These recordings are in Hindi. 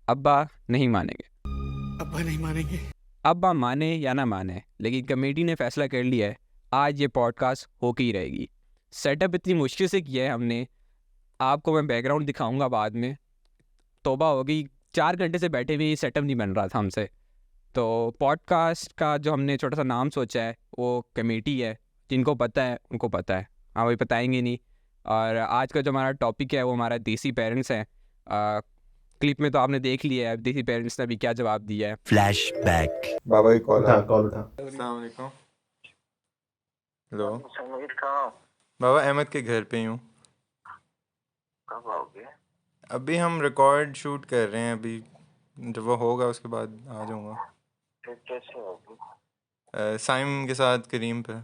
अब्बा नहीं मानेंगे। अब्बा नहीं मानेंगे। अब्बा माने या ना माने, लेकिन कमेटी ने फैसला कर लिया है आज ये पॉडकास्ट होके ही रहेगी। सेटअप इतनी मुश्किल से किया है हमने, आपको मैं बैकग्राउंड दिखाऊंगा बाद में। तौबा हो गई, 4 घंटे से बैठे हुए ये सेटअप नहीं बन रहा था हमसे। तो पॉडकास्ट का जो हमने छोटा सा नाम सोचा है वो कमेटी है। जिनको पता है उनको पता है, हाँ वही बताएंगे नहीं। और आज का जो हमारा टॉपिक है वो हमारा देसी पेरेंट्स हैं। क्लिप में तो आपने देख लिया है देसी पेरेंट्स ने अभी क्या जवाब दिया है। फ्लैशबैक। बाबा की कॉल उठा आ कॉल उठा। अस्सलाम वालेकुम। हेलो समीर कहाँ हो? बाबा, अहमद के घर पे ही हूँ। कब आओगे? अभी हम रिकॉर्ड शूट कर रहे हैं, अभी जब वो होगा उसके बाद आ जाऊँगा। फिर कैसे आओगे? साइम के साथ करीम पे।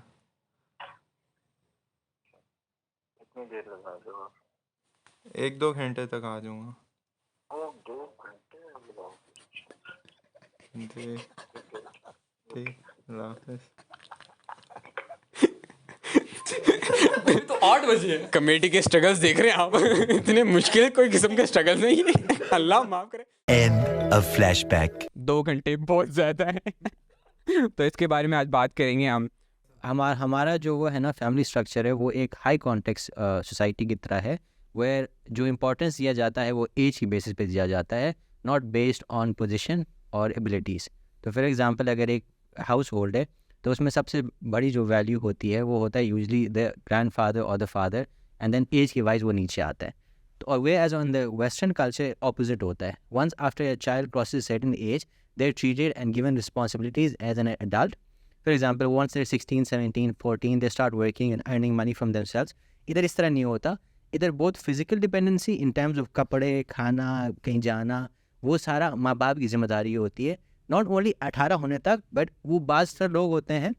कितनी देर लगा दो? 1-2 घंटे तक आ जाऊँगा। ओ 2 घंटे लगाओगे? जी ठीक, अल्लाह हाफ़िज़। तो 8 बजे कमेटी के स्ट्रगल्स देख रहे हैं आप। इतने मुश्किल कोई किस्म के स्ट्रगल नहीं है। अल्लाह माफ करे। End of flashback. 2 घंटे बहुत ज़्यादा है। तो इसके बारे में आज बात करेंगे हम। हमारा जो वो है ना फैमिली स्ट्रक्चर है वो एक हाई कॉन्टेक्स्ट सोसाइटी की तरह है, वेयर जो इम्पोर्टेंस दिया जाता है वो एज की बेसिस पे दिया जाता है, नॉट बेस्ड ऑन पोजीशन और एबिलिटीज़। तो फॉर एग्जांपल अगर एक हाउस होल्ड है तो उसमें सबसे बड़ी जो वैल्यू होती है वो होता है यूजली द ग्रैंडफादर और the father, and then age के वाइज वो नीचे आता है। तो और whereas on the western culture opposite होता है। Once after a child crosses certain age they are treated and given responsibilities as an adult. For example, once they're 16, 17, 14, they start working and earning money from themselves. इधर इस तरह नहीं होता. इधर बहुत physical dependency in terms of कपड़े, खाना, कहीं जाना, वो सारा माँ बाप की जिम्मेदारी होती है. नॉट ओनली 18 होने तक, बट वो बाज़ तरह लोग होते हैं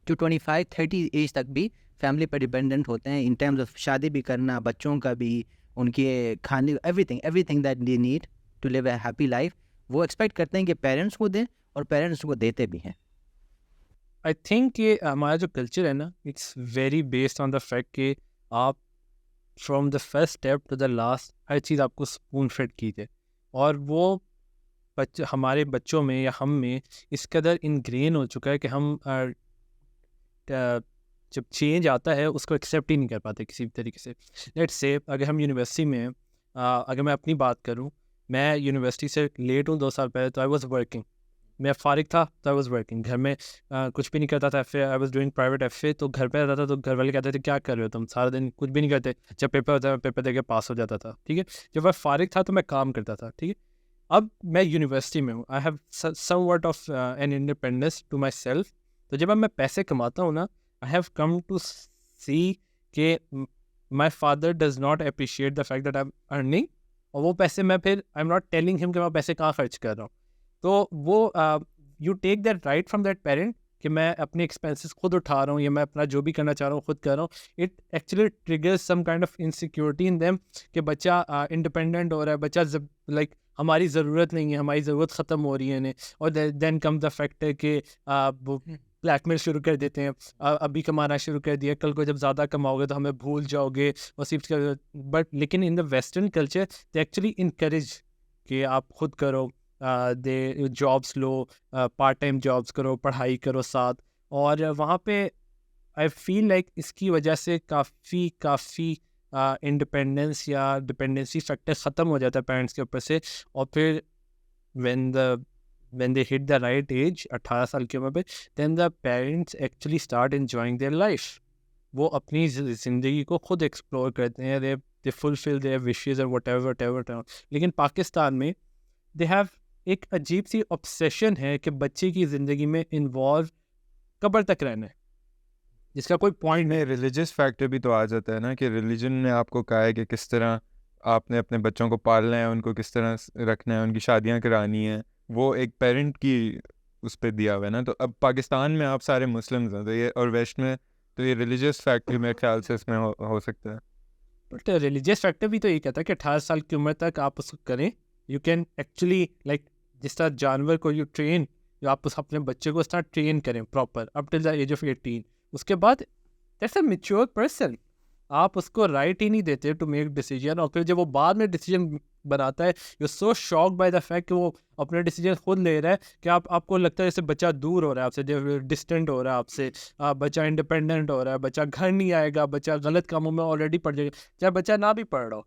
जो 25-30 एज तक भी फैमिली पर डिपेंडेंट होते हैं इन टर्म्स ऑफ शादी भी करना, बच्चों का भी, उनके खाने, everything that they need to live a happy life वो एक्सपेक्ट करते हैं कि पेरेंट्स को दें, और पेरेंट्स को देते भी हैं. आई थिंक ये हमारा जो कल्चर है ना, it's very based on the fact कि आप from the first step to the last हर चीज़ आपको स्पून फेड कीजिए, और वो हमारे बच्चों में या हम में इस कदर इनग्रेन हो चुका है कि हम जब चेंज आता है उसको एक्सेप्ट ही नहीं कर पाते किसी भी तरीके से. लेट्स से अगर हम यूनिवर्सिटी में हैं, अगर मैं अपनी बात करूं, मैं यूनिवर्सिटी से लेट हूं 2 साल पहले, तो आई वाज वर्किंग. मैं फारिग था तो आई वाज वर्किंग. घर में कुछ भी नहीं करता था. फिर I was doing private FA. तो घर पे आता था तो घर वाले कहते थे क्या कर रहे हो तुम, सारा दिन कुछ भी नहीं करते. जब पेपर होता है पेपर दे के पास हो जाता था, ठीक है. जब मैं फारिग था तो मैं काम करता था, ठीक है. अब मैं यूनिवर्सिटी में हूँ, I have somewhat of an independence to myself. तो जब अब मैं पैसे कमाता हूँ ना, आई हैव कम टू सी के my father does not appreciate the fact that I am earning, और वो पैसे मैं फिर I am not telling him कि मैं पैसे कहाँ खर्च कर रहा हूँ. तो वो you take that right from that parent कि मैं अपने एक्सपेंसेस खुद उठा रहा हूँ, या मैं अपना जो भी करना चाह रहा हूँ खुद कर रहा हूँ. It actually triggers some kind of insecurity in them कि बच्चा इंडिपेंडेंट हो रहा है, बच्चा लाइक हमारी ज़रूरत नहीं है, हमारी ज़रूरत ख़त्म हो रही है इन्हें. और देन कम द फैक्ट है कि वो ब्लैकमेल शुरू कर देते हैं. अभी कमाना शुरू कर दिया, कल को जब ज़्यादा कमाओगे तो हमें भूल जाओगे, और सिर्फ बट लेकिन इन the western culture they actually encourage कि आप खुद करो, दे जॉब्स लो, पार्ट टाइम जॉब्स करो, पढ़ाई करो साथ. और वहाँ पे आई फील लाइक इसकी वजह से काफ़ी इंडिपेंडेंस या डिपेंडेंसी फैक्टर ख़त्म हो जाता है पेरेंट्स के ऊपर से. और फिर when they hit the right age 18 साल की उम्र पे, then the parents actually start enjoying their life. वो अपनी ज़िंदगी को खुद एक्सप्लोर करते हैं, they fulfill their wishes और whatever. लेकिन पाकिस्तान में they have एक अजीब सी ऑब्सेशन है कि बच्चे की ज़िंदगी में इन्वॉल्व कब्र तक रहना है, जिसका कोई पॉइंट नहीं. रिलीजियस फैक्टर भी तो आ जाता है ना, कि रिलीजन ने आपको कहा है कि किस तरह आपने अपने बच्चों को पालना है, उनको किस तरह रखना है, उनकी शादियां करानी है. वो एक पेरेंट की उस पर दिया हुआ है ना. तो अब पाकिस्तान में आप सारे मुस्लिम्स हैं, तो ये, और वेस्ट में तो ये रिलीजियस फैक्टर मेरे ख्याल से इसमें हो सकता है. बट रिलीजियस फैक्टर भी तो ये कहता है कि 18 साल की उम्र तक आप उसको करें. यू कैन एक्चुअली लाइक जिस तरह जानवर को यू ट्रेन, आप उस अपने बच्चे को इस तरह ट्रेन करें proper up till the age of 18. उसके बाद दैट्स अ मैच्योर पर्सन. आप उसको राइट ही नहीं देते टू मेक डिसीजन, और फिर जब वो बाद में डिसीजन बनाता है। You so shocked by the fact कि वो अपने डिसीजन खुद ले रहा है कि आपको लगता है जैसे बच्चा दूर हो रहा है आपसे, डिस्टेंट हो रहा है आपसे, बच्चा इंडिपेंडेंट हो रहा है, बच्चा घर नहीं आएगा, बच्चा गलत कामों में ऑलरेडी पड़ जाएगा, चाहे बच्चा ना भी पढ़ रहा हो।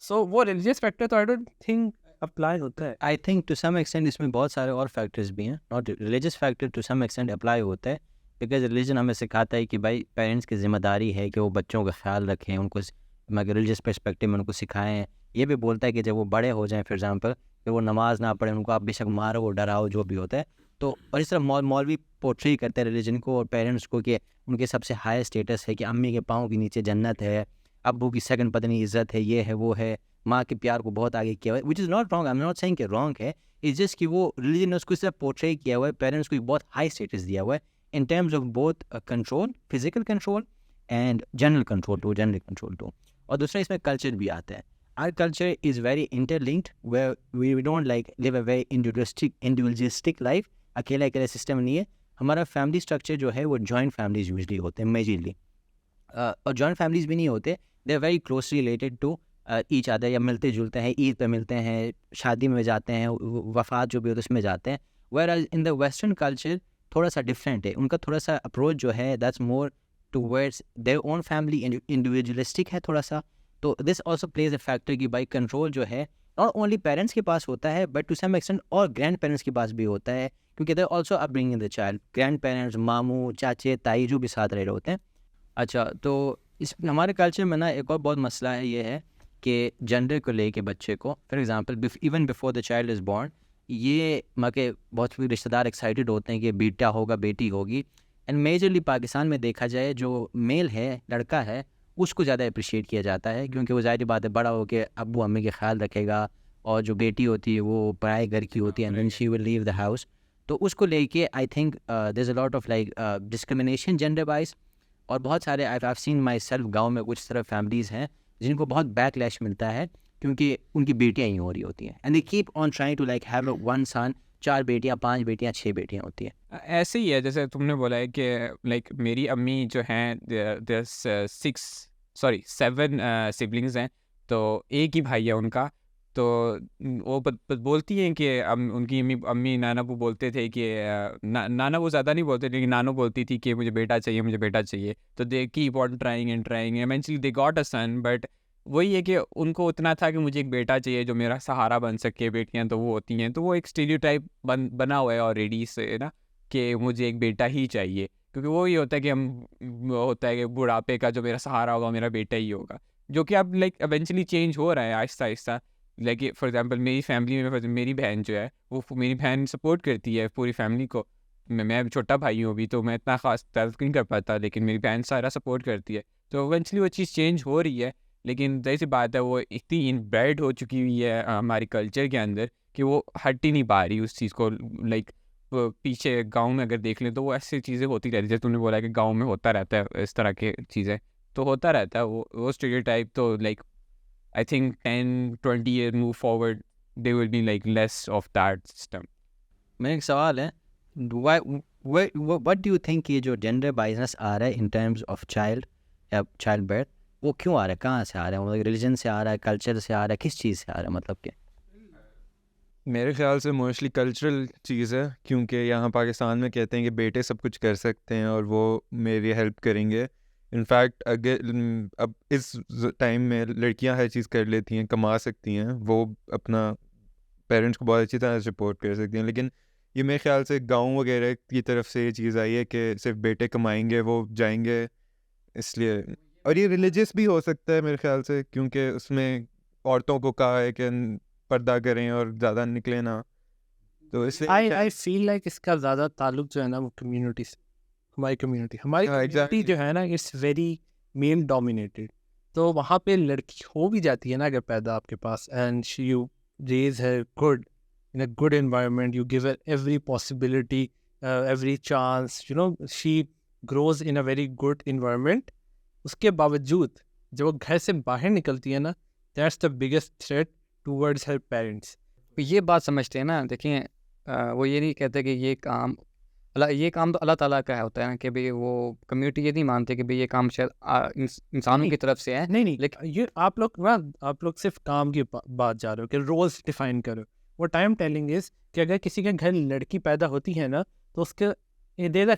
सो वो रिलीजियस फैक्टर तो आई डोंट थिंक अप्लाई होता है। I think to some extent इसमें बहुत सारे और फैक्टर्स भी हैं, not religious factor to some extent apply होता है, बिकॉज रिलीजन हमें सिखाता है कि भाई पेरेंट्स की जिम्मेदारी है कि वो बच्चों का ख्याल रखें, उनको मगर रिलीजियस पर्सपेक्टिव में उनको सिखाएं। ये भी बोलता है कि जब वो बड़े हो जाएं फॉर एग्जांपल, फिर वो नमाज ना पढ़ें, उनको आप बेशक मारो डराओ जो भी होता है। तो और इस तरह मौलवी पोर्ट्री करते हैं रिलीजन को और पेरेंट्स को कि उनके सबसे हाई स्टेटस है कि अम्मी के पाँव के नीचे जन्नत है, अब्बू की सेकंड पत्नी इज़्ज़त है, ये है वो है, माँ के प्यार को बहुत आगे किया हुआ है, which is not wrong, I am not saying कि रॉन्ग है, इट्स जस्ट कि वो रिलीजन ने उसको इस तरह पोर्ट्रे किया हुआ है, पेरेंट्स को एक बहुत हाई स्टेटस दिया हुआ है in terms of both control, physical control and general control too. और दूसरा इसमें कल्चर भी आता है। Our culture is very interlinked where we don't like live a very individualistic life, अकेला सिस्टम नहीं है। हमारा फैमिली स्ट्रक्चर जो है वो जॉइंट फैमिलीज यूजली होते हैं मेजरली, और जॉइंट फैमिलीज भी नहीं होते, they are very closely related to each other, या मिलते जुलते हैं, ईद पे मिलते हैं, शादी में जाते हैं, वफात जो भी होता है उसमें जाते हैं। Where in the western culture थोड़ा सा डिफरेंट है, उनका थोड़ा सा अप्रोच जो है that's more towards their own family, individualistic है थोड़ा सा। तो this also plays a factor कि भाई कंट्रोल जो है नॉट ओनली पेरेंट्स के पास होता है बट टू सम एक्सटेंट और ग्रैंड पेरेंट्स के पास भी होता है, क्योंकि they also upbringing the child, grand parents, मामू, चाचे, ताई जो भी साथ रह रहे होते हैं। अच्छा, तो इस हमारे कल्चर में ना एक और बहुत मसला है, ये है कि जेंडर को लेके बच्चे को, for example even before the child is born, ये के बहुत से रिश्तेदार एक्साइटेड होते हैं कि बेटा होगा, बेटी होगी। एंड मेजरली पाकिस्तान में देखा जाए जो मेल है, लड़का है, उसको ज़्यादा अप्रिशिएट किया जाता है, क्योंकि वो ज़ाहिर बात है बड़ा हो के अब्बू अम्मी के ख्याल रखेगा, और जो बेटी होती है वो पराए घर की होती है, and then she will leave the house. तो उसको लेके I think there is a lot of like discrimination gender wise, और बहुत सारे I have seen myself गाँव में कुछ तरह फैमिलीज़ हैं जिनको बहुत बैकलैश मिलता है क्योंकि उनकी बेटियां ही हो रही होती हैं, and they keep on trying to like have one son, 4 बेटियां, 5 बेटियां, 6 बेटियां होती हैं। ऐसे ही है जैसे तुमने बोला है कि लाइक मेरी अम्मी जो हैं, देयर 7 सिबलिंग्स हैं, तो एक ही भाई है उनका। तो वो बोलती हैं कि उनकी अम्मी नानाबू बोलते थे कि नानाबू ज़्यादा नहीं बोलते, लेकिन नानो बोलती थी कि मुझे बेटा चाहिए। तो they keep on trying eventually they got a son, but वही है कि उनको उतना था कि मुझे एक बेटा चाहिए जो मेरा सहारा बन सके, बेटियां तो वो होती हैं। तो वो एक स्टीरियोटाइप बना हुआ है ऑलरेडी से ना, कि मुझे एक बेटा ही चाहिए, क्योंकि वो ही होता है कि होता है कि बुढ़ापे का जो मेरा सहारा होगा मेरा बेटा ही होगा, जो कि अब लाइक इवेंचुअली चेंज हो रहा है Aahista Aahista. Like for example मेरी फैमिली में मेरी बहन जो है, वो मेरी बहन सपोर्ट करती है पूरी फैमिली को। मैं छोटा भाई हूँ अभी, तो मैं इतना खास तारीफ नहीं कर पाता, लेकिन मेरी बहन सारा सपोर्ट करती है। तो इवेंचुअली वो चीज़ चेंज हो रही है, लेकिन जाहिर सी बात है वो इतनी इनब्रेड हो चुकी हुई है हमारी कल्चर के अंदर कि वो हट ही नहीं पा रही उस चीज़ को। लाइक पीछे गांव में अगर देख लें तो वो ऐसी चीज़ें होती रहती है, जैसे तुमने बोला कि गांव में होता रहता है इस तरह के चीज़ें, तो होता रहता है वो स्टीरियोटाइप। तो like I think 10-20 year move forward they will be like less of that system. मेरा एक सवाल है, व्हाट डू यू थिंक ये जो जेंडर बाइजनेस आ रहा है इन टर्म्स ऑफ चाइल्ड या चाइल्ड बर्थ, वो क्यों आ रहा है, कहाँ से आ रहा है, मतलब रिलीजन से आ रहा है, कल्चर से आ रहा है, किस चीज़ से आ रहा है, मतलब कि? मेरे ख्याल से मोस्टली कल्चरल चीज़ है, क्योंकि यहाँ पाकिस्तान में कहते हैं कि बेटे सब कुछ कर सकते हैं और वो मेरी हेल्प करेंगे। इनफैक्ट अगर अब इस टाइम में लड़कियाँ हर चीज़ कर लेती हैं, कमा सकती हैं, वो अपना पेरेंट्स को बहुत अच्छी तरह सपोर्ट कर सकती हैं। लेकिन ये मेरे ख्याल से गाँव वगैरह की तरफ से ये चीज़ आई है कि सिर्फ बेटे कमाएंगे, वो जाएंगे, इसलिए। और ये रिलीजियस भी हो सकता है मेरे ख्याल से, क्योंकि उसमें औरतों को कहा है कि पर्दा करें और ज़्यादा निकले ना, तो इसलिए आई फील लाइक इसका ज़्यादा ताल्लुक जो है ना वो कम्युनिटी से, हमारी कम्युनिटी जो है ना इट्स वेरी मेल डोमिनेटेड। तो वहाँ पे लड़की हो भी जाती है ना अगर पैदा आपके पास, and you raise her good in a good environment, you give her every possibility, every chance, you know she grows in a very good environment. उसके बावजूद जब वो घर से बाहर निकलती है ना, that's the biggest threat towards her parents. ये बात समझते हैं ना, देखिए वो ये नहीं कहते कि ये काम ये काम तो अल्लाह ताला का होता है ना कि भाई वो कम्युनिटी ये नहीं मानते कि भाई ये काम शायद इंसानों की तरफ से है। नहीं लेकिन ये आप लोग सिर्फ काम की बात जा रहे हो कि रोल्स डिफाइन करो। What I am telling is कि अगर किसी के घर लड़की पैदा होती है ना तो उसके there a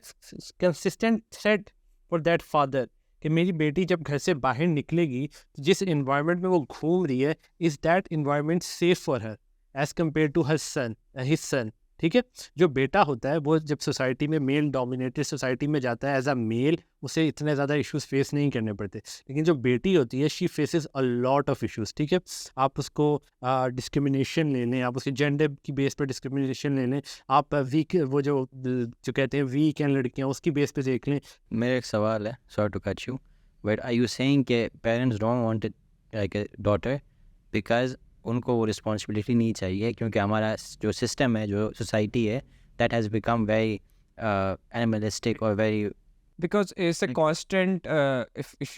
consistent set for that father कि मेरी बेटी जब घर से बाहर निकलेगी तो जिस इन्वायरमेंट में वो घूम रही है is that environment safe for her as compare to her son his son. ठीक है, जो बेटा होता है वो जब सोसाइटी में मेल डोमिनेटेड सोसाइटी में जाता है एज अ मेल उसे इतने ज़्यादा इश्यूज फेस नहीं करने पड़ते, लेकिन जो बेटी होती है she faces a lot of issues. ठीक है, आप उसको डिस्क्रिमिनेशन ले लें, आप उसके जेंडर की बेस पर डिस्क्रिमिनेशन ले लें, आप वीक वो जो कहते हैं वीक हैं लड़कियाँ उसकी बेस पे देख लें। मेरा एक सवाल है, sorry to cut you, but are you saying कि parents don't want like a daughter because उनको वो रिस्पॉन्सिबिलिटी नहीं चाहिए, क्योंकि हमारा जो सिस्टम है, जो सोसाइटी है, that has become very animalistic और very because it's a constant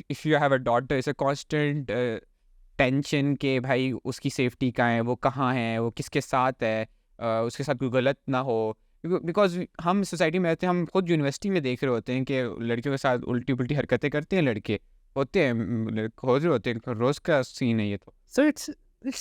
if you have a daughter it's a constant tension के भाई उसकी सेफ्टी कहाँ है, वो कहाँ है, वो किसके साथ है, उसके साथ कोई गलत ना हो। बिकॉज हम सोसाइटी में रहते हैं, हम खुद यूनिवर्सिटी में देख रहे होते हैं कि लड़कियों के साथ उल्टी पुल्टी हरकतें करते हैं लड़के होते हैं, खोज रहे होते हैं, रोज़ का सीन है ये तो। सो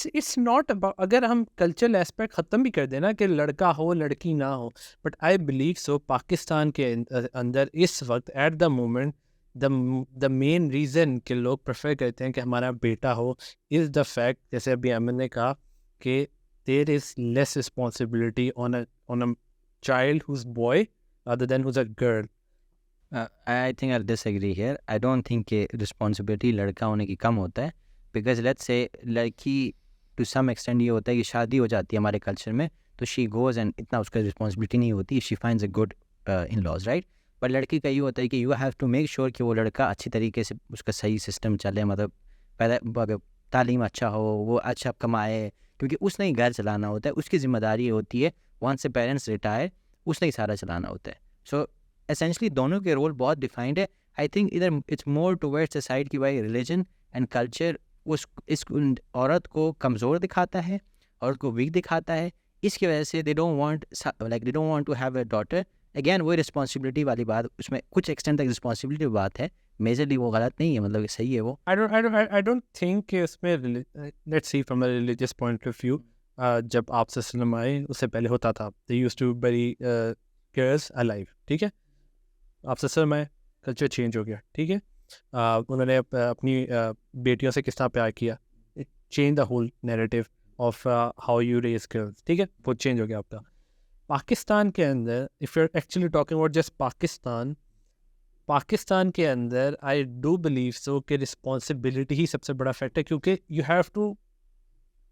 इट्स नॉट अबाउट, अगर हम कल्चरल एस्पेक्ट ख़त्म भी कर देना कि लड़का हो लड़की ना हो, but I believe so Pakistan के अंदर इस वक्त at the moment the main reason कि लोग प्रेफर करते हैं कि हमारा बेटा हो इज़ द फैक्ट, जैसे अभी अमन ने कहा कि there is less responsibility on a child whose boy other than whose a girl. I think I disagree here. I don't think कि रिस्पॉन्सिबिलिटी लड़का होने की कम होता है, बिकॉज लेट्स से लड़की टू सम एक्सटेंड ये होता है कि शादी हो जाती है हमारे कल्चर में तो शी गोज़ एंड इतना उसका रिस्पॉन्सिबिलिटी नहीं होती, she finds a good in laws, right. पर लड़की का ये होता है कि you have to make sure कि वो लड़का अच्छी तरीके से उसका सही सिस्टम चले, मतलब पहले अगर तालीम अच्छा हो, वो अच्छा कमाए, क्योंकि उसने ही घर चलाना होता है, उसकी जिम्मेदारी होती है। वंस से पेरेंट्स रिटायर उसने ही सारा चलाना होता है। सो एसेंशली दोनों के रोल बहुत डिफाइंड है। आई थिंक इधर it's more towards the side की भाई रिलीजन एंड कल्चर इस औरत को कमज़ोर दिखाता है, औरत को वीक दिखाता है। इसकी वजह से they don't want to have a daughter. Again वही रिस्पॉन्सिबिलिटी वाली बात, उसमें कुछ एक्सटेंड तक रिस्पॉन्सिबिलिटी बात है, मेजरली वो गलत नहीं है, मतलब सही है वो। I don't think कि उसमें let's see from a religious point of view, जब आप सल्लम आए उससे पहले होता था they used to bury girls alive। ठीक है, आप सल्लम आए कल्चर चेंज हो गया। ठीक है, उन्होंने अपनी बेटियों से किस तरह प्यार किया, change the whole narrative of how you raise girls. ठीक है, वो चेंज हो गया आपका। पाकिस्तान के अंदर if you actually talking about just Pakistan के अंदर आई डू बिलीव सो कि रिस्पॉन्सिबिलिटी ही सबसे बड़ा फैक्टर, क्योंकि you have to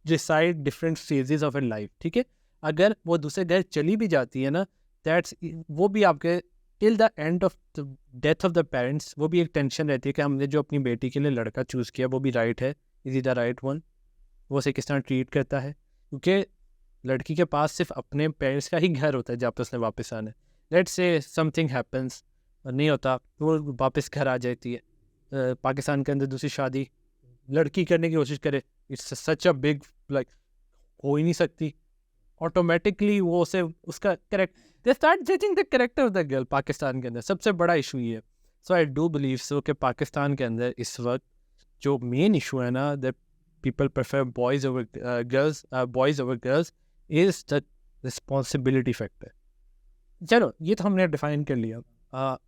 decide different phases of a life. ठीक है, अगर वो दूसरे घर चली भी जाती है ना, दैट्स वो भी आपके till the end of the death of the parents वो भी एक टेंशन रहती है कि हमने जो अपनी बेटी के लिए लड़का चूज़ किया वो भी राइट है, इज़ द राइट वन, वो उसे किस तरह ट्रीट करता है, क्योंकि लड़की के पास सिर्फ अपने पेरेंट्स का ही घर होता है जब उसने वापस आना है। लेट्स से समथिंग हैपन्स, नहीं होता तो वो वापस घर आ जाती है। पाकिस्तान के अंदर दूसरी शादी लड़की करने की कोशिश करे, it's such a big like हो ही नहीं सकती, ऑटोमेटिकली वो उसे उसका correct they start judging the character of the girl. Pakistan के अंदर सबसे बड़ा इशू ये है। सो आई डू बिलीव सो कि पाकिस्तान के अंदर इस वक्त जो मेन इशू है ना, that people prefer boys over girls is the responsibility factor. चलो ये तो हमने डिफाइन कर लिया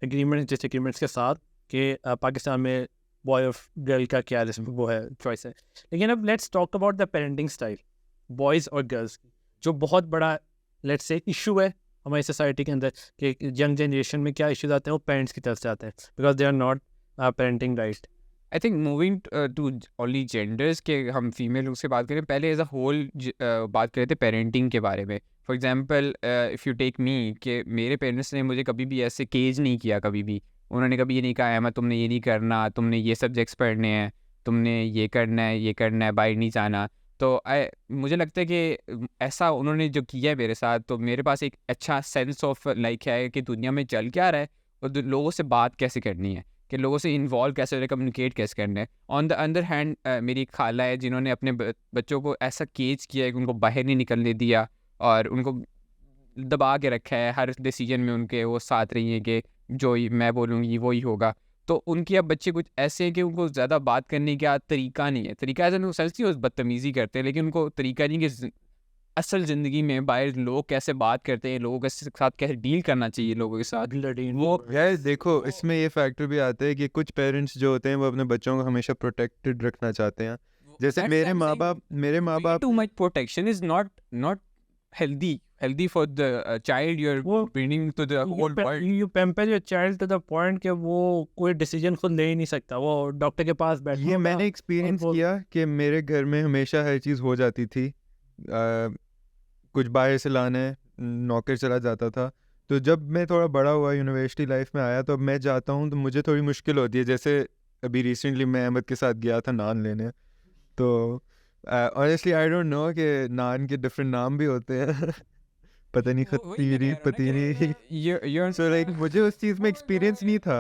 एग्रीमेंट्स डिसएग्रीमेंट्स के साथ कि पाकिस्तान में बॉय ऑफ गर्ल का क्या वो है चॉइस है। लेकिन अब let's talk about the parenting style boys और गर्ल्स की, जो बहुत बड़ा लेट्स से इशू है हमारी सोसाइटी के अंदर कि यंग जनरेशन में क्या इश्यूज आते हैं वो पेरेंट्स की तरफ से आते हैं because they are not parenting right. I think moving to only genders के हम फीमेल से बात करें, पहले एज अ होल बात कर रहे थे पेरेंटिंग के बारे में। For example if you take me कि मेरे पेरेंट्स ने मुझे कभी भी ऐसे केज नहीं किया, कभी भी उन्होंने कभी ये नहीं कहा अहमद तुमने ये नहीं करना, तुमने ये सब्जेक्ट्स पढ़ने हैं, तुमने ये करना है, बाहर नहीं जाना। तो मुझे लगता है कि ऐसा उन्होंने जो किया है मेरे साथ, तो मेरे पास एक अच्छा सेंस ऑफ लाइक है कि दुनिया में चल क्या रहा है और लोगों से बात कैसे करनी है, कि लोगों से इन्वॉल्व कैसे हो रहे हैं, कम्युनिकेट कैसे करना है। ऑन द अदर हैंड मेरी खाला है जिन्होंने अपने बच्चों को ऐसा केज किया है कि उनको बाहर नहीं निकलने दिया और उनको दबा के रखा है, हर डिसीजन में उनके वो साथ रही हैं कि जो मैं बोलूँगी वही होगा। तो उनके अब बच्चे कुछ ऐसे हैं कि उनको ज़्यादा बात करने का तरीका नहीं है, तरीका ऐसा नहीं सच नहीं, बदतमीज़ी करते हैं, लेकिन उनको तरीका नहीं कि असल ज़िंदगी में बाहर लोग कैसे बात करते हैं, लोगों के साथ कैसे डील करना चाहिए लोगों के साथ। वो यार देखो, इसमें ये फैक्टर भी आता है कि कुछ पेरेंट्स जो होते हैं वो अपने बच्चों को हमेशा प्रोटेक्टेड रखना चाहते हैं। जैसे मेरे माँ बाप too much protection is not healthy for the child you're वो- bringing to the whole world. You pamper your child to the point कि वो कोई डिसीजन खुद ले ही नहीं सकता, वो डॉक्टर के पास बैठा ये होगा मैंने एक्सपीरियंस वो- किया कि मेरे घर में हमेशा हर चीज़ हो जाती थी। कुछ बाहर से लाना है, नौकर चला जाता था। तो जब मैं थोड़ा बड़ा हुआ, यूनिवर्सिटी लाइफ में आया, तो अब मैं जाता हूँ तो मुझे थोड़ी मुश्किल होती है। जैसे अभी रिसेंटली मैं अहमद के साथ गया था नान लेने, तो ऑनेस्टली आई डोंट नो कि नान के डिफरेंट नाम भी होते हैं पता नहीं, खतीरी पतीरी। You're सो लाइक मुझे उस चीज़ में एक्सपीरियंस नहीं था,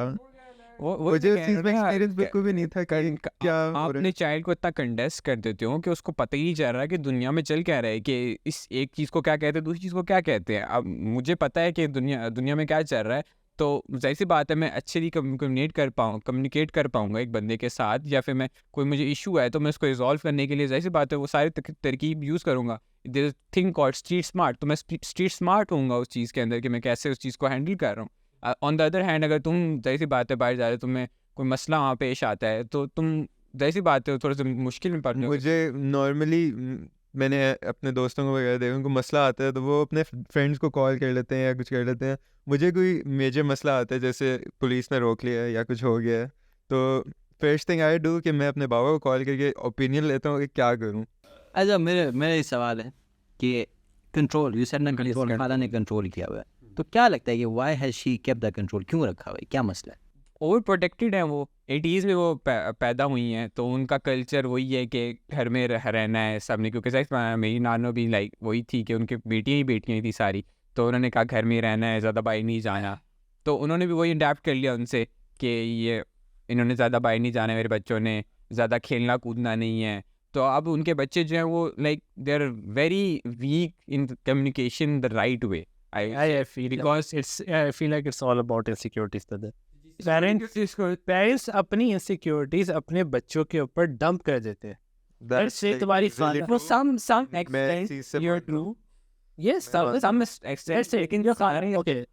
मुझे उस चीज़ में एक्सपीरियंस बिल्कुल भी नहीं था कि क्या हो रहा आपने चाइल्ड को इतना कंडेंस कर देते हो कि उसको पता ही नहीं चल रहा है कि दुनिया में चल क्या रहा है, कि इस एक चीज़ को क्या कहते हैं, दूसरी चीज़ को क्या कहते हैं। अब मुझे पता है कि दुनिया में क्या चल रहा है, तो जाहिर सी बात है मैं अच्छे ही कम्युनिकेट कर पाऊँगा एक बंदे के साथ, या फिर मैं कोई मुझे इशू है तो मैं उसको रिजॉल्व करने के लिए जाहिर सी बात है वो सारी तरकीब यूज़ करूँगा। There thing called street smart, तो मैं स्ट्रीट स्मार्ट होऊंगा उस चीज़ के अंदर कि मैं कैसे उस चीज़ को हैंडल कर रहा हूँ। ऑन द अदर हैंड, अगर तुम जाहिर सी बात है बाहर जा रहे हो, तुम्हें कोई मसला वहाँ पेश आता है, तो तुम जाहिर सी बात है थोड़ा सा मुश्किल में पड़ मुझे नॉर्मली मैंने अपने दोस्तों को वगैरह देखा, उनको मसला आता है तो वो अपने फ्रेंड्स को कॉल कर लेते हैं या कुछ कर लेते हैं। मुझे कोई मेजर मसला आता है, जैसे पुलिस ने रोक लिया है या कुछ हो गया है, तो फर्स्ट थिंग आई डू कि मैं अपने बाबा को कॉल करके ओपिनियन लेता हूँ कि क्या करूँ। अच्छा, मेरा ये सवाल है कि कंट्रोल, यू सेड ना कंट्रोल, खाला ने कंट्रोल किया हुआ है, तो क्या लगता है कि why has she kept the control, क्यों रखा हुआ है, क्या मसला है? ओवर प्रोटेक्टेड हैं वो, 80s में वो पैदा हुई हैं, तो उनका कल्चर वही है कि घर में रहना है सब ने, क्योंकि सही मेरी नानो भी लाइक वही थी कि उनकी बेटियाँ ही थी सारी, तो उन्होंने कहा घर में रहना है, ज़्यादा बाहर नहीं जाना, तो उन्होंने भी वही अडेप्ट कर लिया उनसे कि ये इन्होंने ज़्यादा बाहर नहीं जाना है, मेरे बच्चों ने ज़्यादा खेलना कूदना नहीं है। तो अब उनके बच्चे जो हैं वो like they are very weak in communication the right way. I feel like it's all about insecurities brother. Parents अपनी इनसिक्योरिटीज अपने बच्चों के ऊपर डंप कर देते हैं। That's से like तुम्हारी really खाला- true. some मैं इस extent चीज़ से you're मानता हूँ। true, Yes, some let's extent, say लेकिन your जो खाला खाला, okay,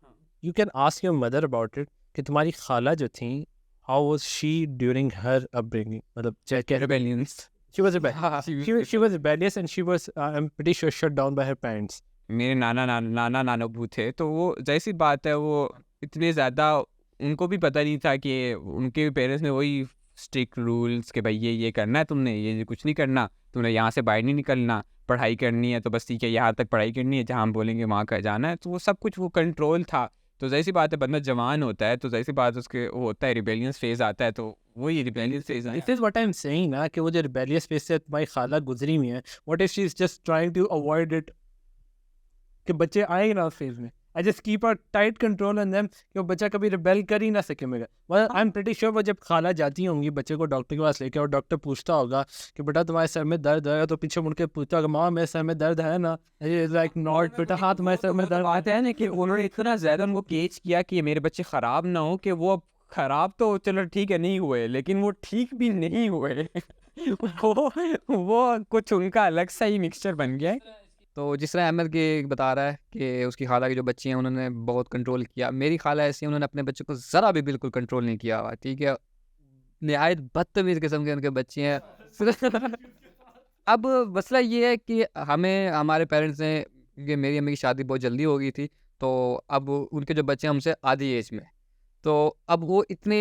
you can ask your mother about it कि तुम्हारी खाला जो थी, how was she during her upbringing, मतलब क्या rebellions, she was rebellious, she was rebellious and she was I'm pretty sure shut down by her parents. मेरे नाना थे, तो वो जैसी बात है वो इतने ज़्यादा उनको भी पता नहीं था कि उनके पेरेंट्स ने वही स्ट्रिक्ट रूल्स कि भाई ये करना है तुमने, ये कुछ नहीं करना, तुमने यहाँ से बाहर नहीं निकलना, पढ़ाई करनी है तो बस ठीक है, यहाँ तक पढ़ाई करनी है, जहाँ हम बोलेंगे वहाँ का जाना है, तो वो सब कुछ वो कंट्रोल था। तो जैसी बात है बंदा जवान होता है तो जैसी बात उसके वो होता है रिबेलियंस फेज आता है, तो वही rebellions phase This is what I'm saying ना कि वो जो rebellious phase से तुम्हारी खाला गुजरी हुई है, what if she is just trying to avoid it कि बच्चे आए ना उस फेज में। I just keep a tight control on them कि वो बच्चा कभी रिबेल कर ही ना सके मेरा। well, I'm pretty sure वो जब खाला जाती होंगी बच्चे को डॉक्टर के पास लेके, और डॉक्टर पूछता होगा कि बेटा तुम्हारे सर में दर्द है, तो पीछे मुड़ के पूछता होगा माँ मेरे सर में दर्द है ना, लाइक नॉट बेटा हाँ तुम्हारे सर में दर्द बात है ना कि उन्होंने इतना ज़्यादा उनको केच किया कि मेरे बच्चे ख़राब ना हो, कि वो अब ख़राब तो चलो ठीक है नहीं हुए, लेकिन वो ठीक भी नहीं हुए वो कुछ उनका अलग सा ही मिक्सचर बन गया है। तो जिस तरह अहमद के बता रहा है कि उसकी खाला की जो बच्ची हैं उन्होंने बहुत कंट्रोल किया, मेरी खाला ऐसी है उन्होंने अपने बच्चों को ज़रा भी बिल्कुल कंट्रोल नहीं किया हुआ, ठीक है, नहायत बदतमीज़ किस्म के उनके बच्चे हैं। अब मसला ये है कि हमें हमारे पेरेंट्स ने, क्योंकि मेरी अम्मी की शादी बहुत जल्दी हो गई थी, तो अब उनके जो बच्चे हैं हमसे आधी एज में, तो अब वो इतने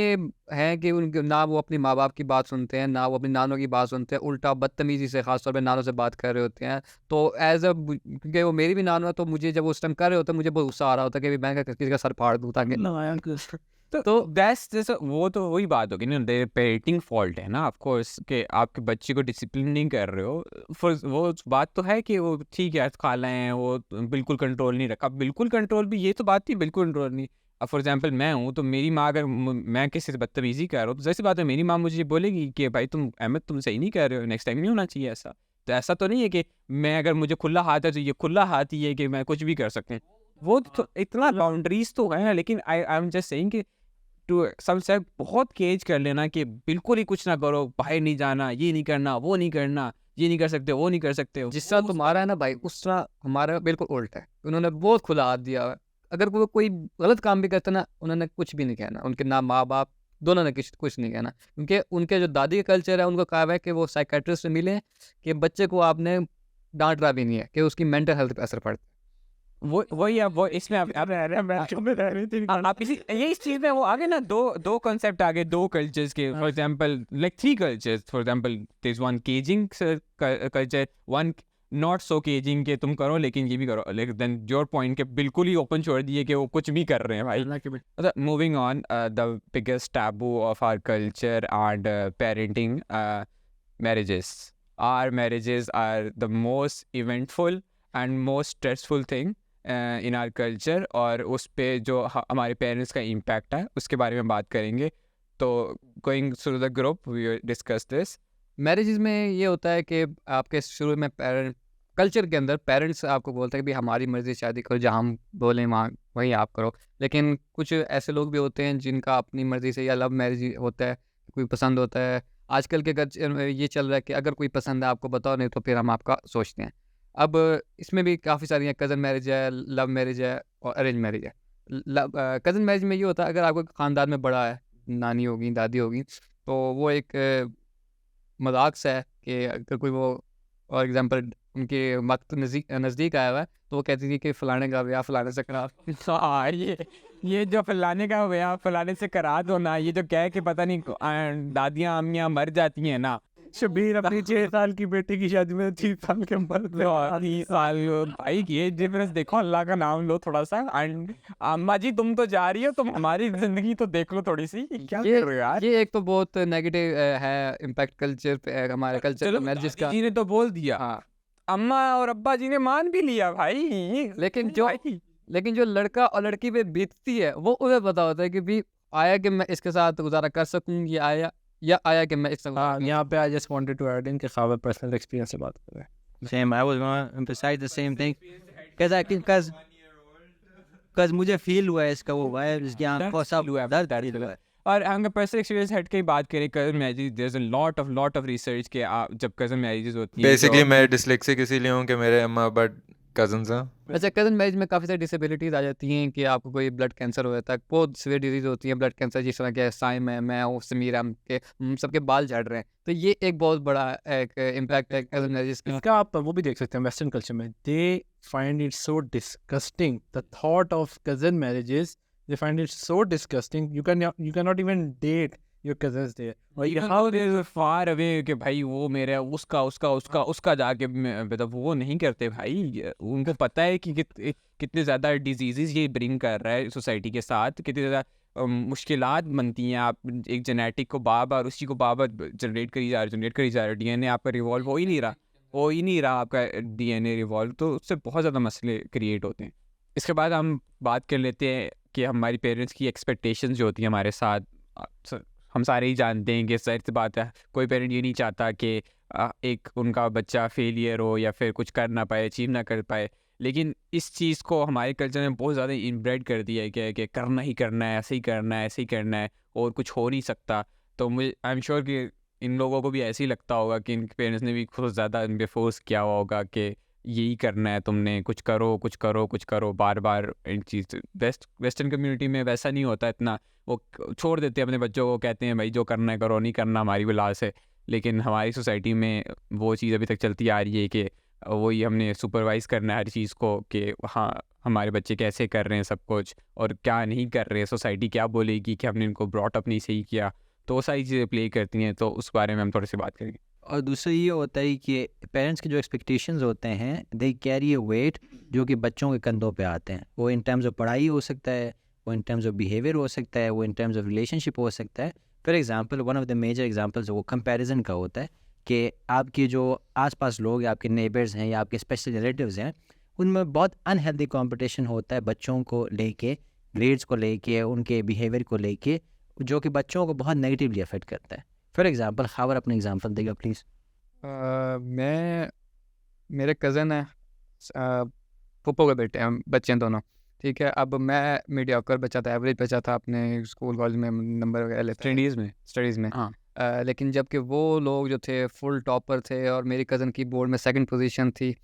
हैं कि उनके ना वो अपनी माँ बाप की बात सुनते हैं, ना वो अपनी नानों की बात सुनते हैं, उल्टा बदतमीज़ी से ख़ासतौर पे नानों से बात कर रहे होते हैं। तो एज अ क्योंकि वो मेरी भी नानो है, तो मुझे जब वो उस टाइम कर रहे होते हैं मुझे बहुत गुस्सा आ रहा होता है कि मैं किसी का सर फाड़ दूँ ताकि तो दैट्स जैसे वो तो वही बात होगी ना, पेरेंटिंग फॉल्ट है ना ऑफ कोर्स कि आपके बच्चे को डिसिप्लिन नहीं कर रहे हो। वो बात तो है कि वो ठीक है खाला हैं वो बिल्कुल कंट्रोल नहीं रखा, बिल्कुल कंट्रोल भी ये तो बात थी, बिल्कुल कंट्रोल नहीं। अब फॉर एग्जांपल मैं हूँ तो मेरी माँ अगर मैं किसी से बदतमीज़ी कर रहा हूँ तो जैसी बात है मेरी माँ मुझे बोलेगी कि भाई तुम अहमद तुम सही नहीं कर रहे हो, नेक्स्ट टाइम नहीं होना चाहिए ऐसा। तो ऐसा तो नहीं है कि मैं अगर मुझे खुला हाथ है तो ये खुला हाथ ही है कि मैं कुछ भी कर सकूँ। वो तो इतना बाउंड्रीज तो है, लेकिन आई एम जस्ट सेइंग कि टू सम से बहुत केज कर लेना कि बिल्कुल ही कुछ ना करो, बाहर नहीं जाना, ये नहीं करना, वो नहीं करना, ये नहीं कर सकते, वो नहीं कर सकते। जिस तरह तुम्हारा है ना भाई, उस तरह हमारा बिल्कुल उल्टा है। उन्होंने बहुत खुला हाथ दिया हुआ है। अगर वो कोई गलत काम भी करता ना, उन्होंने कुछ भी नहीं कहना। उनके ना माँ बाप दोनों ने कुछ नहीं कहना, क्योंकि उनके जो दादी का कल्चर है, उनको कहा हुआ है कि वो साइकेट्रिस्ट से मिले कि बच्चे को आपने डांट रहा भी नहीं है कि उसकी मेंटल हेल्थ पे असर पड़ता है। वही अब वो इसमें आप इसी ये इस चीज़ में वो आगे ना दो कॉन्सेप्ट आगे, दो कल्चर्स के, for example like 3 cultures, for example there is one caging culture, one not so caging के तुम करो लेकिन ये भी करो, लेकिन देन योर पॉइंट के बिल्कुल ही ओपन छोड़ दिए कि वो कुछ भी कर रहे हैं भाई। मतलब moving on, the biggest taboo of our culture and parenting, marriages. Our marriages are the most eventful and most stressful thing in our culture, और उस पे जो हमारे पेरेंट्स का इम्पैक्ट है उसके बारे में बात करेंगे। तो going through the group we discuss this. Marriages में ये होता है कि आपके शुरू में कल्चर के अंदर पेरेंट्स आपको बोलते हैं कि भाई हमारी मर्ज़ी शादी करो, जहाँ हम बोलें वहाँ वहीं आप करो। लेकिन कुछ ऐसे लोग भी होते हैं जिनका अपनी मर्ज़ी से, या लव मैरिज होता है, कोई पसंद होता है। आजकल के ये चल रहा है कि अगर कोई पसंद है आपको बताओ, नहीं तो फिर हम आपका सोचते हैं। अब इसमें भी काफ़ी सारी हैं, कज़न मैरिज है, लव मैरिज है और अरेंज मैरिज है। कज़न मैरिज में ये होता है, अगर आपको ख़ानदान में बड़ा है, नानी होगी, दादी होगी, तो वो एक मजाक सा है कि अगर कोई वो फॉर एग्जांपल उनके वक्त नज़दीक आया हुआ है, तो वो कहती थी कि फ़लाने का ब्याह फ़लाने से करा। हाँ, ये जो फलाने का ब्याह फलाने से करा दो ना, ये जो कह के पता नहीं दादियाँ अम्मियाँ मर जाती हैं ना। शबीर अपनी 6 साल की बेटी की शादी में 30 साल के मर्द 30 साल भाई, ये डिफरेंस देखो, अल्लाह का नाम लो थोड़ा सा। एंड अम्मा जी तुम तो जा रही हो, तुम हमारी जिंदगी तो देख लो थोड़ी सी, क्या कर रहे हो यार। ये एक तो बहुत नेगेटिव है इम्पैक्ट कल्चर पे, हमारे कल्चर मैरिजेस का। जी ने तो बोल दिया, हाँ, अम्मा और अब्बा जी ने मान भी लिया भाई। लेकिन जो लड़का और लड़की पे बीतती है, वो उन्हें पता होता है कि भी आया कि मैं इसके साथ गुजारा कर सकूँ, या आया कि मैं इससे हाँ, यहाँ पे I just wanted to add in कि खावा पर्सनल एक्सपीरियंस से बात कर रहे हैं। Same, I was gonna emphasize the same thing because मुझे फील हुआ है इसका, वो हुआ है इसकी आंखों सब दर्द हुआ है। और अगर पर्सनल एक्सपीरियंस हट के बात करें, cousin marriage, there is a lot of research के जब कज़न मैरिजेस होती हैं, बेसिकली मैं डिसलेक्सिक इसीलिए हूँ कि मेरे अम्मा अब्बा कज़न्स हैं। अच्छा, कज़न मैरिज में काफ़ी सारी डिसेबिलिटीज़ आ जाती हैं कि आपको कोई ब्लड कैंसर हो जाता है, बहुत सीवियर डिजीज़ होती है ब्लड कैंसर, जिस तरह के साइम है, मैं हूँ, समीर, हम के सबके बाल झड़ रहे हैं। तो ये एक बहुत बड़ा एक इम्पैक्ट है कज़न मैरिज का। इसका आप वो भी देख सकते हैं वेस्टर्न कल्चर में, they find it so disgusting, the thought of cousin marriages, they find it so disgusting, you can not even date your cousins there. और ये how they are far away कि भाई वो मेरा उसका जाके मतलब वो नहीं करते भाई। उनको पता है कि कितने ज़्यादा डिजीज़ ये ब्रिंग कर रहा है सोसाइटी के साथ, कितनी ज़्यादा मुश्किलात बनती हैं। आप एक जेनेटिक को बार उसी को बार जनरेट करी जा रहे हो, डीएनए आपका रिवॉल्व हो ही नहीं रहा आपका डीएनए रिवॉल्व, तो उससे बहुत ज़्यादा मसले क्रिएट होते हैं। इसके बाद हम बात कर लेते हैं कि हमारी पेरेंट्स की एक्सपेक्टेशंस जो होती हैं हमारे साथ। हम सारे ही जानते हैं कि ज़ाहिर सी बात है, कोई पेरेंट ये नहीं चाहता कि एक उनका बच्चा फेलियर हो या फिर कुछ कर ना पाए, अचीव ना कर पाए। लेकिन इस चीज़ को हमारे कल्चर में बहुत ज़्यादा इनब्रेड कर दिया है कि करना ही करना है, ऐसे ही करना है और कुछ हो नहीं सकता। तो मुझे आई एम श्योर कि इन लोगों को भी ऐसे ही लगता होगा कि इनके पेरेंट्स ने भी खुद ज़्यादा इन पे फोर्स किया होगा कि यही करना है तुमने, कुछ करो बार इन चीज़। वेस्टर्न कम्युनिटी में वैसा नहीं होता इतना, वो छोड़ देते हैं अपने बच्चों को, कहते हैं भाई जो करना है करो, नहीं करना हमारी विलास है। लेकिन हमारी सोसाइटी में वो चीज़ अभी तक चलती आ रही है कि वही हमने सुपरवाइज़ करना है हर चीज़ को, कि हाँ हमारे बच्चे कैसे कर रहे हैं सब कुछ और क्या नहीं कर रहे हैं, सोसाइटी क्या बोलेगी कि हमने इनको ब्रॉट अप नहीं सही किया। तो वो सारी चीज़ें प्ले करती हैं, तो उस बारे में हम थोड़ी सी बात करेंगे। और दूसरा ये होता है कि पेरेंट्स के जो एक्सपेक्टेशंस होते हैं, दे कैरी अ वेट जो कि बच्चों के कंधों पे आते हैं। वो इन टर्म्स ऑफ पढ़ाई हो सकता है, वो इन टर्म्स ऑफ बिहेवियर हो सकता है, वो इन टर्म्स ऑफ रिलेशनशिप हो सकता है। For example, one of the major examples वो कंपैरिजन का होता है कि आपके जो आसपास लोग, आपके नेबर्स हैं या आपके स्पेशल रिलेटिव्स हैं, उनमें बहुत अनहेल्दी कंपटीशन होता है बच्चों को लेके, ग्रेड्स को लेके, उनके बिहेवियर को लेके, जो कि बच्चों को बहुत नेगेटिवली अफेक्ट करता है। फॉर एग्जांपल, खावर अपने एग्जांपल देगा प्लीज़। मेरे कज़न है, फूफो के बेटे हैं, बच्चे हैं दोनों, ठीक है। अब मैं मीडियोकर बचा था, एवरेज बचा था अपने स्कूल कॉलेज में, नंबर वगैरह लेता स्टडीज़ में। हाँ। लेकिन जबकि वो लोग जो थे फुल टॉपर थे और मेरी कज़न की बोर्ड में सेकंड पोजीशन थी,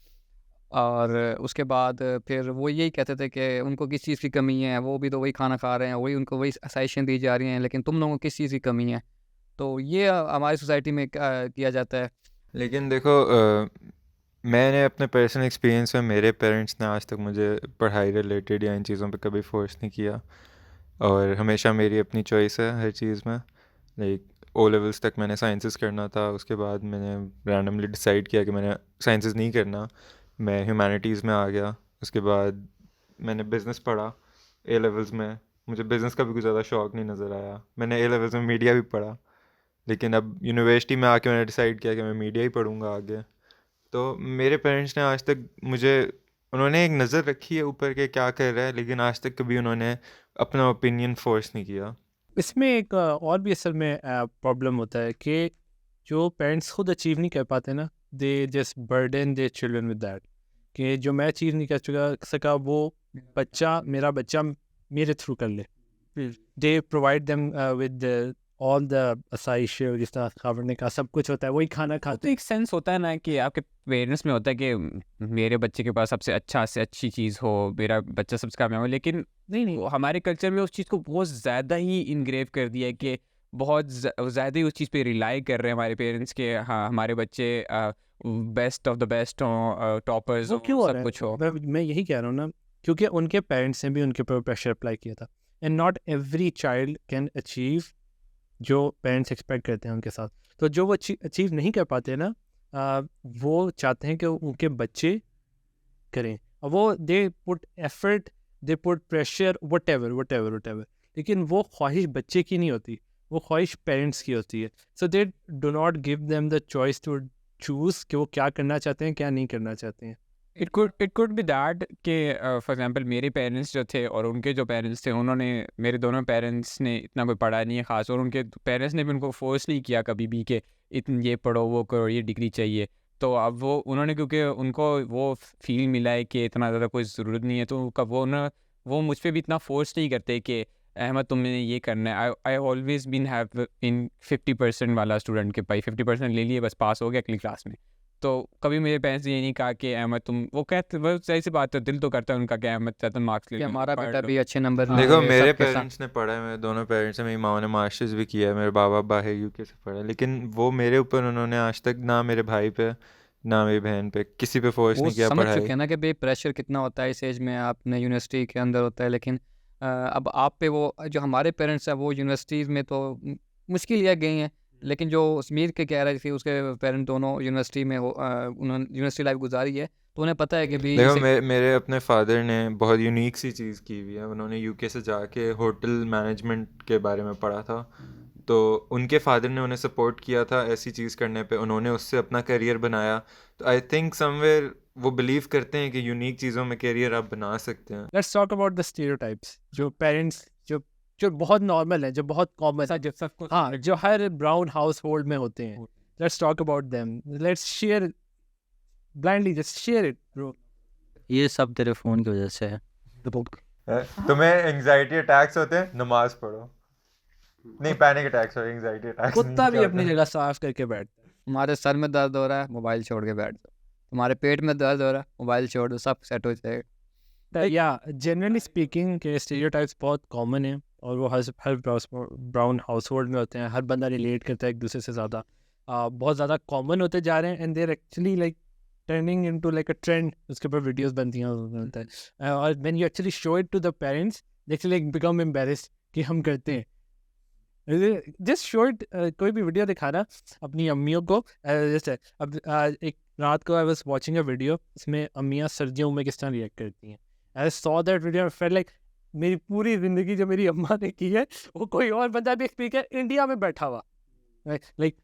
और उसके बाद फिर वो यही कहते थे कि उनको किस चीज़ की कमी है, वो भी तो वही खाना खा रहे हैं, वही उनको वही आसाइशें दी जा रही हैं, लेकिन तुम लोगों को किस चीज़ की कमी है। तो ये हमारी सोसाइटी में किया जाता है। लेकिन देखो मैंने अपने पर्सनल एक्सपीरियंस में मेरे पेरेंट्स ने आज तक मुझे पढ़ाई रिलेटेड या इन चीज़ों पे कभी फोर्स नहीं किया, और हमेशा मेरी अपनी चॉइस है हर चीज़ में। लाइक ओ लेवल्स तक मैंने साइंसेस करना था, उसके बाद मैंने रैंडमली डिसाइड किया कि मैंने साइंसेस नहीं करना, मैं ह्यूमैनिटीज़ में आ गया। उसके बाद मैंने बिज़नेस पढ़ा ए लेवल्स में, मुझे बिज़नेस का भी कुछ ज़्यादा शौक़ नहीं नज़र आया। मैंने ए लेवल्स में मीडिया भी पढ़ा, लेकिन अब यूनिवर्सिटी में आके मैंने डिसाइड किया कि मैं मीडिया ही पढ़ूँगा आगे। तो मेरे पेरेंट्स ने आज तक मुझे, उन्होंने एक नज़र रखी है ऊपर के क्या कर रहा है, लेकिन आज तक कभी उन्होंने अपना ओपिनियन फोर्स नहीं किया। इसमें एक और भी असल में प्रॉब्लम होता है कि जो पेरेंट्स खुद अचीव नहीं कर पाते ना, they just burden their children with that, कि जो मैं अचीव नहीं कर सका वो मेरा बच्चा मेरे थ्रू कर ले। They provide them with all the आसाइश, जिस तरह खाने का सब कुछ होता है, वही खाना तो खाते एक सेंस होता है ना कि आपके पेरेंट्स में होता है कि मेरे बच्चे के पास सबसे अच्छा से अच्छी चीज़ हो, मेरा बच्चा सबसे कामयाब हो, लेकिन नहीं, वो हमारे कल्चर में उस चीज़ को बहुत ज़्यादा ही इनग्रेव कर दिया है कि बहुत ज़्यादा ही उस चीज़ पे रिलाई कर रहे हैं हमारे पेरेंट्स के, हाँ हमारे बच्चे बेस्ट ऑफ द बेस्ट हो, टॉपर्स वो हो, क्यों हो सब रहा कुछ हो। है? मैं यही कह रहा हूँ ना, क्योंकि उनके पेरेंट्स ने भी उनके ऊपर प्रेशर अप्लाई किया था, and not every child can achieve जो पेरेंट्स एक्सपेक्ट करते हैं उनके साथ। तो जो वो अचीव नहीं कर पाते ना, वो चाहते हैं कि उनके बच्चे करें, और वो they put effort, they put pressure, what ever, लेकिन वो ख्वाहिश बच्चे की नहीं होती, वो ख्वाहिश पेरेंट्स की होती है। So they do not give them the choice to choose कि वो क्या करना चाहते हैं, क्या नहीं करना चाहते हैं। इट कुड बी दैट कि फॉर एग्जांपल मेरे पेरेंट्स जो थे और उनके जो पेरेंट्स थे, उन्होंने, मेरे दोनों पेरेंट्स ने इतना कोई पढ़ा नहीं है ख़ास, और उनके पेरेंट्स ने भी उनको फोर्स नहीं किया कभी भी कि ये पढ़ो, वो करो, ये डिग्री चाहिए। तो अब वो उन्होंने, क्योंकि उनको वो फील मिला है कि इतना ज़्यादा कोई ज़रूरत नहीं है, तो कब वो मुझ पर भी इतना फोर्स नहीं करते कि अहमद तुमने ये करना है। I always been have in 50% वाला स्टूडेंट के, भाई 50% ले लिए, बस पास हो गया अगली क्लास में। तो कभी मेरे पेरेंट्स ने ये नहीं कहा कि अहमद तुम, वो कहते, वो सही सी बात है, दिल तो करता है उनका कि अहमद ज़्यादा मार्क्स ले कि लो, हमारा पढ़ बेटा लो। भी अच्छे नंबर देखो लाए, मेरे सबके साथ। पेरेंट्स ने पढ़ा है, मेरे दोनों पेरेंट्स ने, मेरी माँ ने मास्टर्स भी किया है, मेरे बाबा बाहर यूके से पढ़ा है, लेकिन वो मेरे ऊपर उन्होंने आज तक ना मेरे भाई पे ना मेरी बहन पे किसी पे फोर्स वो नहीं किया समझ चुके पढ़ाई। हैं ना कि भाई प्रेशर कितना होता है इस एज में, आपने यूनिवर्सिटी के अंदर होता है, लेकिन अब आप पे वो जो हमारे पेरेंट्स हैं वो यूनिवर्सिटीज़ में तो मुश्किल ये गई हैं, लेकिन जो समीर के कह रहे थे उसके पेरेंट दोनों यूनिवर्सिटी में उन्होंने यूनिवर्सिटी लाइफ गुजारी है, तो उन्हें पता है कि भी देखो मेरे अपने फादर ने बहुत यूनिक सी चीज़ की हुई है, उन्होंने यूके से जाके होटल मैनेजमेंट के बारे में पढ़ा था, तो उनके फादर ने उन्हें सपोर्ट किया था ऐसी चीज़ करने पे, उन्होंने उससे अपना करियर बनाया। तो आई थिंक समवेयर वो बिलीव करते हैं कि यूनिक चीज़ों में करियर आप बना सकते हैं। Let's talk about the stereotypes, जो पेरेंट्स जो बहुत नॉर्मल है, जो बहुत कॉमन है, जो सबको, हाँ, जो हर ब्राउन हाउस होल्ड में होते हैं। Let's talk about them, let's share blindly, just share it bro. ये सब तेरे फ़ोन की वजह से है। तुम्हें एंजाइटी अटैक्स होते हैं, नमाज पढ़ो। नहीं, पैनिक अटैक्स और एंजाइटी अटैक्स कुत्ता भी अपनी जगह साफ करके बैठता है। तुम्हारे सर में दर्द हो रहा है, मोबाइल छोड़ के बैठ जाओ, तुम्हारे पेट में दर्द हो रहा है, मोबाइल छोड़ दो, सब सेट हो जाएगा। या जनरली स्पीकिंग के स्टीरियोटाइप्स बहुत कॉमन है, और वो हर ब्राउन हाउस होल्ड में होते हैं, हर बंदा रिलेट करता है एक दूसरे से ज़्यादा, बहुत ज़्यादा कॉमन होते जा रहे हैं, and there actually like turning into like a trend. उसके ऊपर वीडियोस बनती हैं, होता है, और when you actually show it to the parents, they actually like become embarrassed कि हम करते हैं। जस्ट शो इट, कोई भी वीडियो दिखाना अपनी अम्मियों को, जैसे अब एक रात को I was watching a video, इसमें अम्मियाँ सर्दियों में किस तरह रिएक्ट करती हैं। I saw that video, I felt like मेरी पूरी ज़िंदगी जो मेरी अम्मा ने की है, वो कोई और बंदा भी स्पीकर इंडिया में बैठा हुआ, लाइक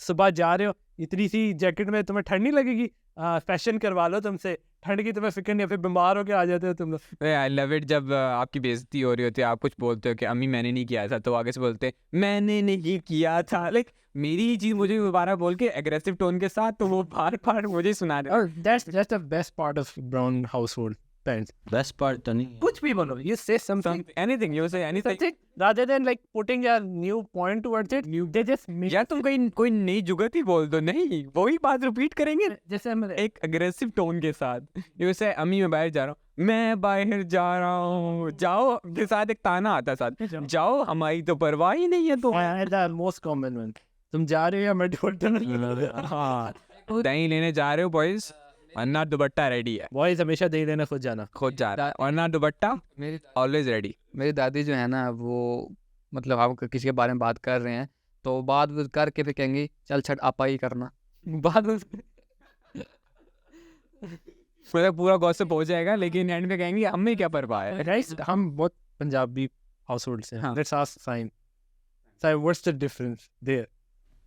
सुबह जा रहे हो, इतनी सी जैकेट में तुम्हें ठंड नहीं लगेगी, फैशन करवा लो तुमसे, ठंड की तुम्हें फिक्र नहीं है, फिर बीमार होके आ जाते हो तुम लोग। आई लव इट जब आपकी बेइज्जती हो रही होती है, आप कुछ बोलते हो कि अम्मी मैंने नहीं किया था, तो आगे से बोलते हैं मैंने नहीं किया था, लाइक मेरी ही चीज़ मुझे दोबारा बोल के एग्रेसिव टोन के साथ, तो वो बार बार मुझे सुना रहे। और that's the best part of brown house hold, parents. Best part तो नहीं है। कुछ भी बोलो, you say something, anything you say anything something rather than like putting a new point towards it. They just make यार तुम कोई नई जुगत ही बोल दो, नहीं वही बात रिपीट करेंगे जैसे हम एक अग्रेसिव टोन के साथ। यू से अम्मी मैं बाहर जा रहा हूँ, मैं बाहर जा रहा हूँ, जाओ के साथ एक ताना आता साथ, जाओ हमारी तो परवाह ही नहीं है तो। the most common one. तुम जा रहे हो या मैं ढूंढता हाँ दही लेने जा रहे हो बॉयज, वरना दुपट्टा रेडी है। बॉयज हमेशा दे लेना खुद जाना। खुद जा रहा है वरना दुपट्टा मेरी ऑलवेज रेडी। मेरी दादी जो है ना, वो मतलब हम किसी के बारे में बात कर रहे हैं तो बात वो करके फिर कहेंगी चल छट आपा ही करना। बात मतलब पूरा गॉसिप हो जाएगा लेकिन एंड में कहेंगे हमें क्या परवाह है। Guys, हम बहुत पंजाबी हाउसहोल्ड से हैं। हाँ। Let's ask Sain. Sain, what's the difference there?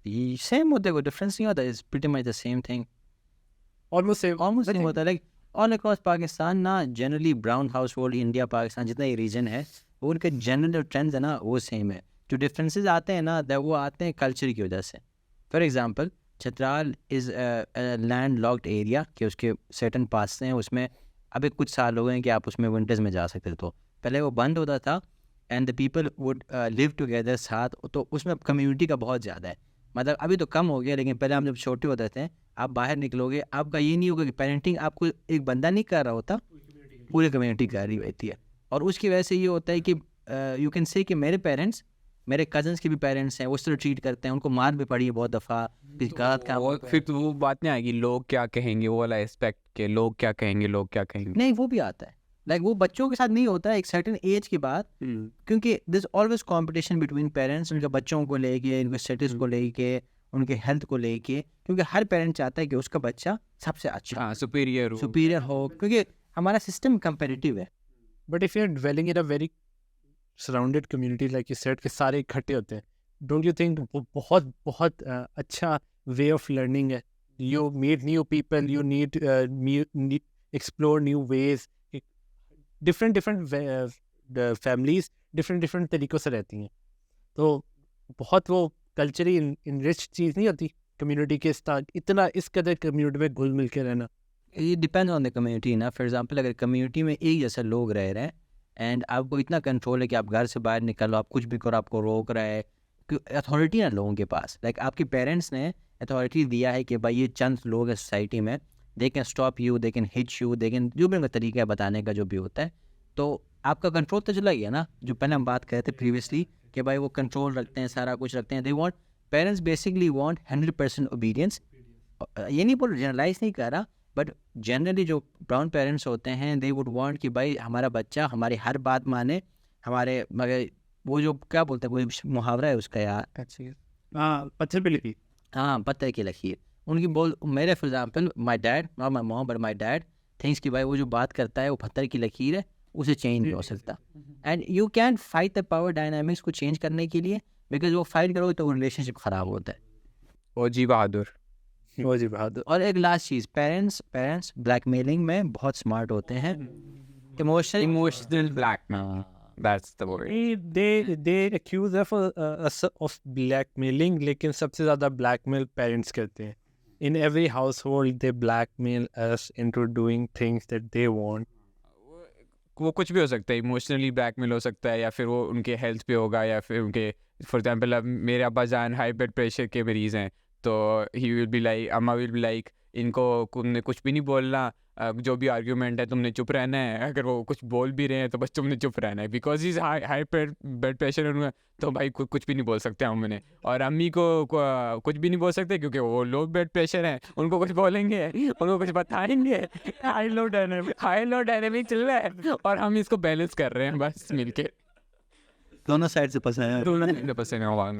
ये सेम होता है, कोई डिफरेंस नहीं होता, it's pretty much the same thing, Almost same. Almost same होता है। लाइक ऑल अक्रॉस पाकिस्तान ना, generally brown house hold, India Pakistan जितना ये रीजन है, वो उनके जनरल ट्रेंड्स है ना वो सेम है। जो डिफरेंसेस आते हैं ना वो आते हैं कल्चर की वजह से। For example Chitral is landlocked area कि उसके सर्टन पास हैं, उसमें अभी कुछ साल हो गए हैं कि आप उसमें विंटर्स में जा सकते थे, तो पहले वो बंद होता था and the people would live together साथ, तो उसमें कम्युनिटी का बहुत ज़्यादा है। मतलब अभी तो कम हो गया, लेकिन पहले हम जब छोटे होते थे, आप बाहर निकलोगे आपका ये नहीं होगा कि पेरेंटिंग आपको एक बंदा नहीं कर रहा होता, पूरी कम्युनिटी कर रही होती है। और उसकी वजह से ये होता है कि यू कैन से कि मेरे पेरेंट्स, मेरे कजन्स के भी पेरेंट्स हैं, वो उस तरह ट्रीट करते हैं, उनको मार भी पड़ी है बहुत दफ़ा किसी गलत काम वो फिर तो वो बात नहीं आएगी लोग क्या कहेंगे, वो वाला एस्पेक्ट के लोग क्या कहेंगे, लोग क्या कहेंगे। नहीं, वो भी आता है। लाइक वो बच्चों के साथ नहीं होता है एक सर्टेन एज के बाद, क्योंकि this always competition between parents, उनके बच्चों को लेके, उनके स्टेटस को लेके, उनके हेल्थ को लेके, क्योंकि हर पेरेंट चाहता है कि उसका बच्चा सबसे अच्छा हाँ सुपीरियर हो, क्योंकि हमारा सिस्टम कंपेटिटिव है। But if you're dwelling in a very surrounded community like you said, कि सारे इकट्ठे होते हैं, don't you think वो बहुत बहुत अच्छा way of learning है? You meet new people, you need explore new ways. different families different तरीक़ों से रहती हैं, तो बहुत वो कल्चरली इनरिच चीज़ नहीं होती कम्युनिटी के साथ, इतना इस कदर कम्युनिटी में घुल मिल के रहना। ये डिपेंड ऑन द कम्युनिटी ना। फॉर एग्जांपल अगर कम्युनिटी में एक जैसे लोग रह रहे हैं एंड आपको इतना कंट्रोल है कि आप घर से बाहर निकलो, आप कुछ भी करो, आपको रोक रहा है, अथॉरिटी ना लोगों के पास, लाइक आपके पेरेंट्स ने अथॉरिटी दिया है कि भाई ये चंद लोग हैं सोसाइटी में, they can stop you, they can hit you, they can, जो भी उनका तरीका है बताने का जो भी होता है, तो आपका कंट्रोल तो चला गया ना। जो पहले हम बात कर रहे थे प्रीवियसली कि भाई वो कंट्रोल रखते हैं, सारा कुछ रखते हैं, they want, parents basically want 100% obedience. ये नहीं बोल, जनरलाइज नहीं कर रहा, बट जनरली जो ब्राउन पेरेंट्स होते हैं दे वुड वांट कि भाई हमारा बच्चा हमारी हर बात माने, हमारे, मगर वो जो क्या बोलते हैं, कोई मुहावरा है उसका यार, पत्थर पे लिखी, हाँ पत्थर की लकीर उनकी बोल। मेरे for example my dad, not my mom but my dad thinks कि भाई वो जो बात करता है वो पत्थर की लकीर है, उसे चेंज नहीं हो सकता। And you can fight the power dynamics को चेंज करने के लिए, बिकॉज वो फाइट करोगे तो वो रिलेशनशिप ख़राब होता है। ओ जी बहादुर। वो जी बहादुर। और एक लास्ट चीज़, पेरेंट्स ब्लैकमेलिंग में बहुत स्मार्ट होते हैं, emotional blackmail, that's the word. they accuse us of blackmailing, लेकिन सबसे ज़्यादा blackmail पेरेंट्स करते हैं। In every household they blackmail us into doing things that they want. वो कुछ भी हो सकता है, इमोशनली ब्लैकमेल हो सकता है, या फिर वो उनके हेल्थ पे होगा, या फिर उनके, फॉर एग्जांपल अब मेरे अब्बा जान हाई ब्लड प्रेशर के मरीज़ हैं, तो ही विल बी लाइक, अम्मा विल बी लाइक, इनको तुमने कुछ भी नहीं बोलना, जो भी आर्ग्यूमेंट है तुमने चुप रहना है, अगर वो कुछ बोल भी रहे हैं तो बस तुमने चुप रहना है, because is high blood pressure उनका, तो भाई कुछ भी नहीं बोल सकते हमने। और अम्मी को कुछ भी नहीं बोल सकते क्योंकि वो लो ब्लड प्रेशर है, उनको कुछ बोलेंगे, उनको कुछ बताएंगे, हाई लो डायनेमिक चल रहा है और हम इसको बैलेंस कर रहे हैं बस मिलके। दोनों साइड से फंसा है।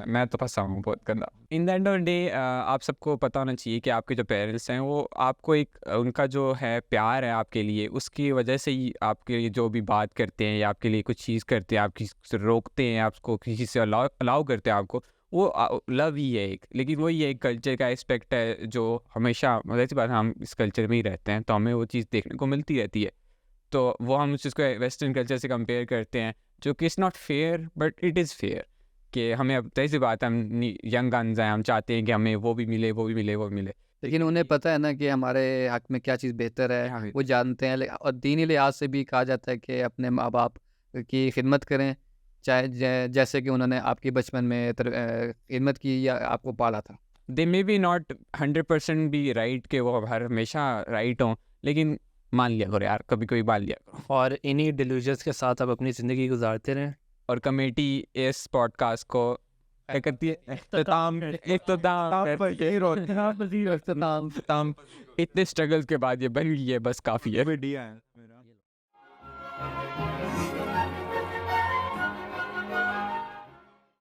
मैं तो फंसा हूँ बहुत गंदा। In the end of day आप सबको पता होना चाहिए कि आपके जो पेरेंट्स हैं वो आपको एक, उनका जो है प्यार है आपके लिए, उसकी वजह से ही आपके लिए जो भी बात करते हैं या आपके लिए कुछ चीज़ करते हैं, आप किसी से रोकते हैं, आपको किसी से अलाउ करते हैं आपको, वो लव ही है एक। लेकिन वो ये एक कल्चर का एस्पेक्ट है जो हमेशा, मतलब ऐसी बात, हम इस कल्चर में ही रहते हैं तो हमें वो चीज़ देखने को मिलती रहती है, तो वो हम उस चीज़ को वेस्टर्न कल्चर से कंपेयर करते हैं, जो कि is not fair but it is fair. कि हमें अब तय सी बात है, हम यंग गन्स हैं, हम चाहते हैं कि हमें वो भी मिले, लेकिन उन्हें पता है ना कि हमारे हक में क्या चीज़ बेहतर है, वो जानते हैं। और दीनी लिहाज से भी कहा जाता है कि अपने माँ बाप की खिदमत करें, चाहे जैसे कि उन्होंने आपकी बचपन में खिदमत की या आपको पाला था। दे मे बी नॉट 100% भी राइट कि वो हर हमेशा राइट हों, लेकिन मान लिया करो यार, कभी कभी मान लिया करो। और इन्हीं डिल्यूजन्स के साथ आप अपनी ज़िंदगी गुजारते रहें। और कमेटी इस पॉडकास्ट को क्या करती है, इख्तिताम इतने स्ट्रगल्स के बाद ये बन गई है, बस काफ़ी है।